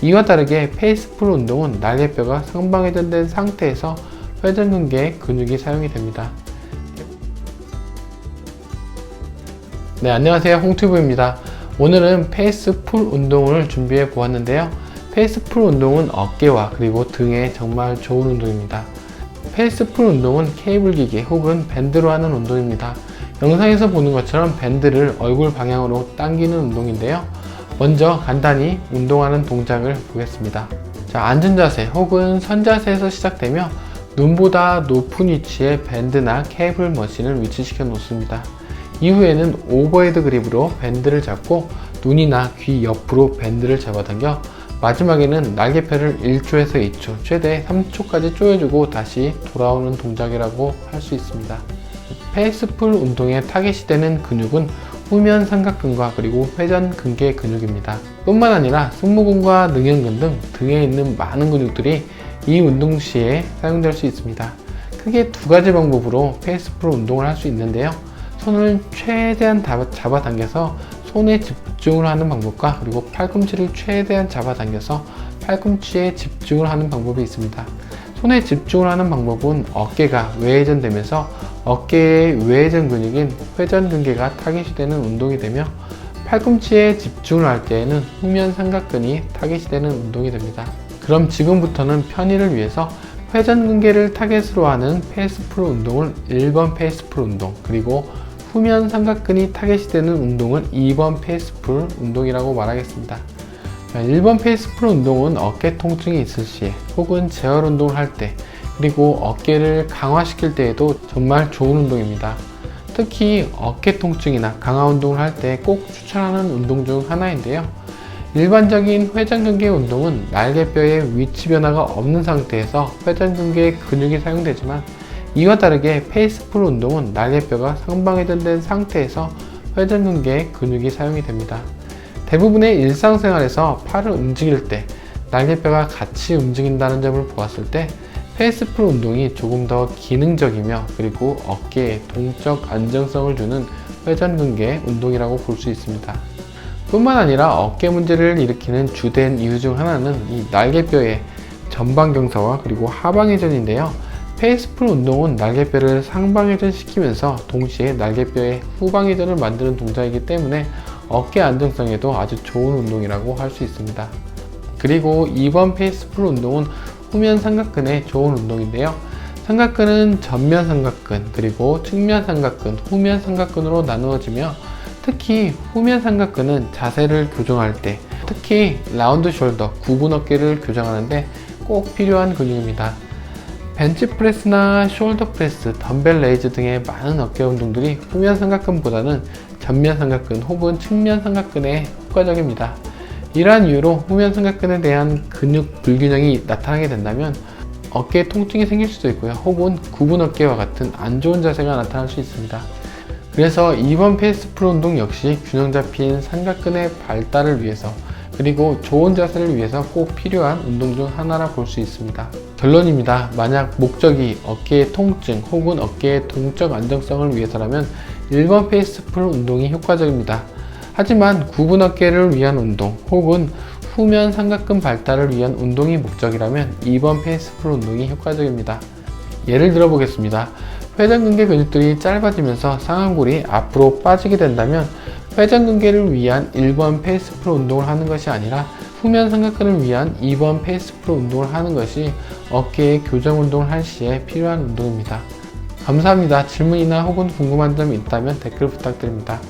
이와 다르게 페이스풀 운동은 날개뼈가 상방회전된 상태에서 회전근개의 근육이 사용이 됩니다. 네, 안녕하세요, 홍튜브입니다. 오늘은 페이스풀 운동을 준비해 보았는데요. 페이스풀 운동은 어깨와 그리고 등에 정말 좋은 운동입니다. 페이스풀 운동은 케이블 기계 혹은 밴드로 하는 운동입니다. 영상에서 보는 것처럼 밴드를 얼굴 방향으로 당기는 운동인데요. 먼저 간단히 운동하는 동작을 보겠습니다. 자, 앉은 자세 혹은 선 자세에서 시작되며 눈보다 높은 위치에 밴드나 케이블 머신을 위치시켜 놓습니다. 이후에는 오버헤드 그립으로 밴드를 잡고 눈이나 귀 옆으로 밴드를 잡아당겨 마지막에는 날개뼈를 1초에서 2초, 최대 3초까지 조여주고 다시 돌아오는 동작이라고 할 수 있습니다. 페이스풀 운동에 타겟이 되는 근육은 후면 삼각근과 그리고 회전근개 근육입니다. 뿐만 아니라 승모근과 능형근 등 등에 있는 많은 근육들이 이 운동 시에 사용될 수 있습니다. 크게 두 가지 방법으로 페이스풀 운동을 할 수 있는데요. 손을 최대한 잡아당겨서 손에 집중을 하는 방법과 그리고 팔꿈치를 최대한 잡아당겨서 팔꿈치에 집중을 하는 방법이 있습니다. 손에 집중을 하는 방법은 어깨가 외회전되면서 어깨의 외회전 근육인 회전근개가 타겟이 되는 운동이 되며, 팔꿈치에 집중을 할 때에는 후면 삼각근이 타겟이 되는 운동이 됩니다. 그럼 지금부터는 편의를 위해서 회전근개를 타겟으로 하는 페이스풀 운동을 1번 페이스풀 운동, 그리고 후면 삼각근이 타겟이 되는 운동을 2번 페이스풀 운동이라고 말하겠습니다. 1번 페이스풀 운동은 어깨 통증이 있을 시에 혹은 재활 운동을 할 때, 그리고 어깨를 강화시킬 때에도 정말 좋은 운동입니다. 특히 어깨 통증이나 강화 운동을 할 때 꼭 추천하는 운동 중 하나인데요. 일반적인 회전근개 운동은 날개뼈의 위치 변화가 없는 상태에서 회전근개 근육이 사용되지만, 이와 다르게 페이스풀 운동은 날개뼈가 상방회전된 상태에서 회전근개 근육이 사용이 됩니다. 대부분의 일상생활에서 팔을 움직일 때 날개뼈가 같이 움직인다는 점을 보았을 때 페이스풀 운동이 조금 더 기능적이며 그리고 어깨에 동적 안정성을 주는 회전근개 운동이라고 볼 수 있습니다. 뿐만 아니라 어깨 문제를 일으키는 주된 이유 중 하나는 이 날개뼈의 전방경사와 그리고 하방회전인데요. 페이스풀 운동은 날개뼈를 상방회전 시키면서 동시에 날개뼈의 후방회전을 만드는 동작이기 때문에 어깨 안정성에도 아주 좋은 운동이라고 할 수 있습니다. 그리고 2번 페이스풀 운동은 후면 삼각근에 좋은 운동인데요. 삼각근은 전면 삼각근, 그리고 측면 삼각근, 후면 삼각근으로 나누어지며, 특히 후면 삼각근은 자세를 교정할 때, 특히 라운드 숄더, 굽은 어깨를 교정하는데 꼭 필요한 근육입니다. 벤치프레스나 숄더 프레스, 덤벨 레이즈 등의 많은 어깨 운동들이 후면 삼각근보다는 전면 삼각근 혹은 측면 삼각근에 효과적입니다. 이러한 이유로 후면 삼각근에 대한 근육 불균형이 나타나게 된다면 어깨에 통증이 생길 수도 있고요. 혹은 굽은 어깨와 같은 안 좋은 자세가 나타날 수 있습니다. 그래서 2번 페이스풀 운동 역시 균형 잡힌 삼각근의 발달을 위해서 그리고 좋은 자세를 위해서 꼭 필요한 운동 중 하나라 볼 수 있습니다. 결론입니다. 만약 목적이 어깨의 통증 혹은 어깨의 동적 안정성을 위해서라면 1번 페이스풀 운동이 효과적입니다. 하지만 굽은 어깨를 위한 운동 혹은 후면 삼각근 발달을 위한 운동이 목적이라면 2번 페이스풀 운동이 효과적입니다. 예를 들어 보겠습니다. 회전근개 근육들이 짧아지면서 상완골이 앞으로 빠지게 된다면 회전근개를 위한 1번 페이스풀 운동을 하는 것이 아니라 후면 삼각근을 위한 2번 페이스풀 운동을 하는 것이 어깨의 교정 운동을 할 시에 필요한 운동입니다. 감사합니다. 질문이나 혹은 궁금한 점이 있다면 댓글 부탁드립니다.